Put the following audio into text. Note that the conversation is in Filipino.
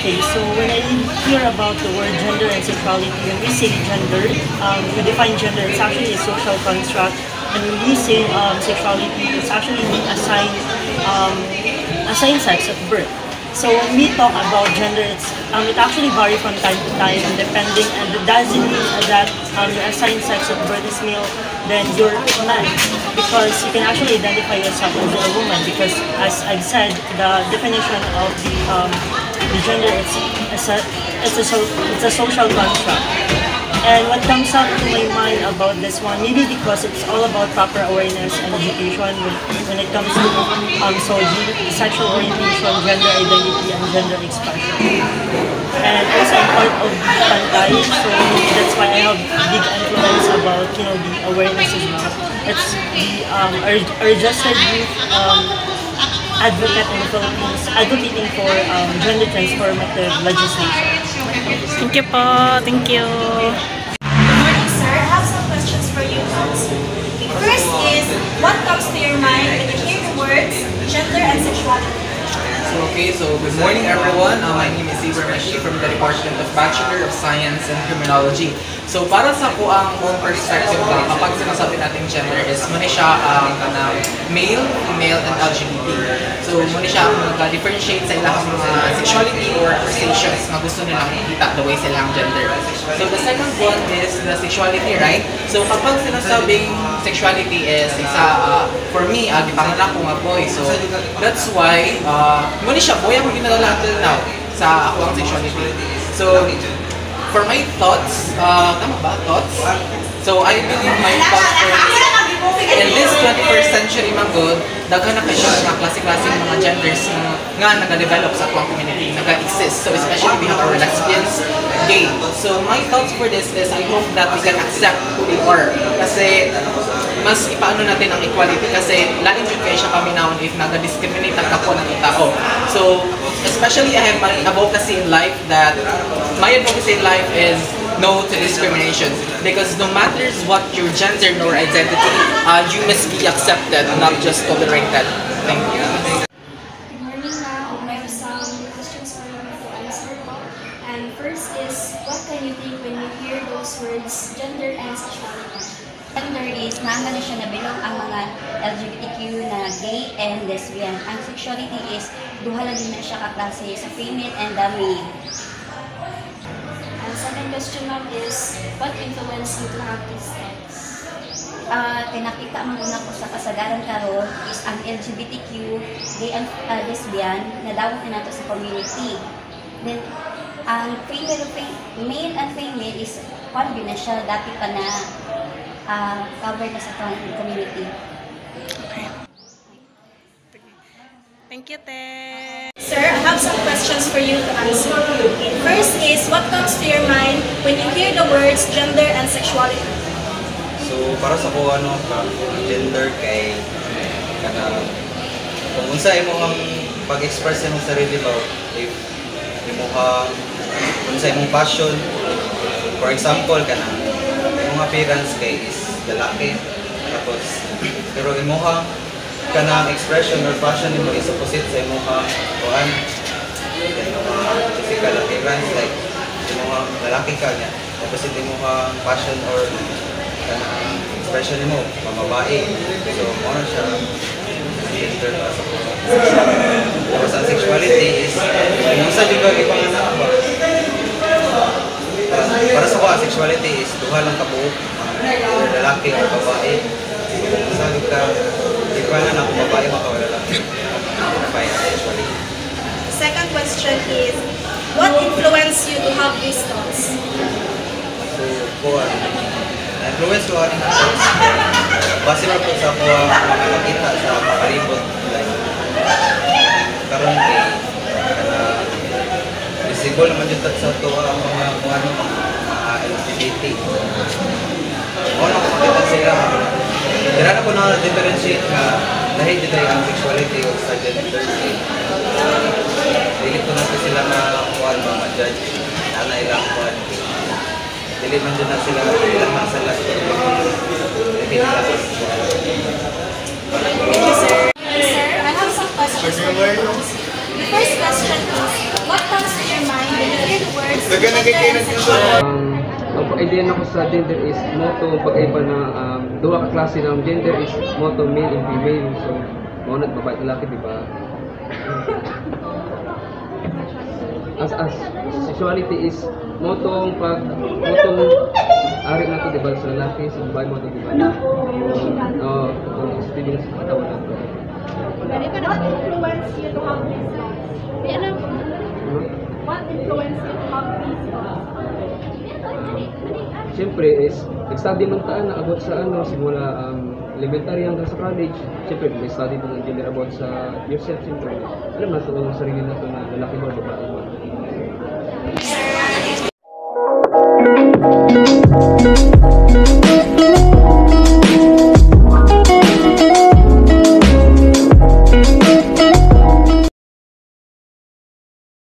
Okay, so when I hear about the word gender and sexuality, when we say gender, we define gender, it's actually a social construct. And when we say sexuality, it's actually assigned sex at birth. So when we talk about gender, it actually varies from time to time, depending, and it doesn't mean that your assigned sex at birth is male, then you're a man, because you can actually identify yourself as a woman. Because as I've said, the definition of the gender, it's a social construct. And what comes up to my mind about this one, maybe because it's all about proper awareness and education when it comes to sexual orientation, gender identity, and gender expression. And also I'm part of the Pantay, so that's why I have big influence about the awareness as well. It's the registered youth advocate in the Philippines, advocating for gender transformative legislation. Thank you po. Thank you. Good morning, sir. I have some questions for you to answer. First is, what comes to your mind when you hear the words gender and sexuality? So good morning everyone. My name is Iber Mashi from the Department of Bachelor of Science and Criminology. So para sa po ang own perspective lang, kapag sinasabi natin gender is muna siya male, female, and LGBT. So muna siya mag-differentiate sa ilang mga sexuality or associations na gusto nilang makita the way silang gender. So the second one is the sexuality, right? So kapag sinasabing sexuality is isa, for me, gipanganak ko nga boy. So that's why muna siya boy ang ginadala until now sa ako ang sexuality. So for my thoughts, tama ba? Thoughts? So I believe my thoughts in this 21st century manggod, daghan na kayo mga klase-klaseng mga genders nga nag-develop sa akong community, nag-exist. So especially we have our lesbians, gay. So my thoughts for this is I hope that we can accept who they are. Kasi mas ipaano natin ang equality kasi lain jud kay siya paminawon if naga-discriminate ang kapwa ng tao. So especially I have my advocacy in life that my advocacy in life is no to discrimination, because no matters what your gender nor identity, you must be accepted, not just tolerated. Thank you. Good morning, ma'am. I have some questions for you to answer. And first is, what can you think when you hear those words, gender and sexuality? Gender is naman na siya nabilong ang mga LGBTQ na gay and lesbian. Ang sexuality is duha lang din na siya kaklase sa female and the male. And second question, ma'am, is what influenced you to have these thoughts? Nakita mo muna ko sa kasagaran karon is ang LGBTQ, gay and lesbian, nadawat na nato sa community. Then, ang male and female is parang na siya, dati pa na covered na sa community. Okay. Thank you, Te. Sir, I have some questions for you to answer. First is, what comes to your mind when you hear the words gender and sexuality? So para sa ko gender kay kung unsa imo ang pag-express imong sarili ba, if imo unsa imong passion, for example imong appearance kay is lalaki, tapos pero imo kanang expression or passion nimo is opposite sa imo physical appearance, like imo lalaki ka niya, opposite imo passion or kanang expression nimo mababae. So mo na siya gender para sa ko. Tapos ang sexuality is kung sa liga ipanganak ba, para sa ko ang sexuality is duha lang ka buok, lalaki o babae. So sa liga ipanganak ko babae maka lalaki. Sexuality. Second question is, what influenced you to have these thoughts? So ko influence ko ating thoughts base na po sa ako makita sa pakaribot, like karon kay visible naman yung sa ito ang mga LGBT. O na makita sila dira na po na differentiate nga dahil dito ang sexuality o sa gender. Dili ko na po sila na kuhan mga judge na ilang kuhan. Dili man dyan na sila ilang masalas. Thank you, sir. Sir, I have some questions for you. The first question is, what comes to your mind Ang pag-idea ko sa gender is moto pag-iba na duha ka klase ng gender is moto male and female. So, maunat babae at lalaki, di ba? As sexuality is motong ari na to, di ba, sa lalaki, sa babae mo to, di ba? Yung feeling sa katawan na to. What influenced you to have these thoughts? What influenced you to have these thoughts? Siyempre is nag-study man taan na about sa simula elementary hanggang sa college. Siyempre may study mo ng gender about sa yourself. Siyempre alam na ito ang sarili na ito na lalaki mo, babae mo.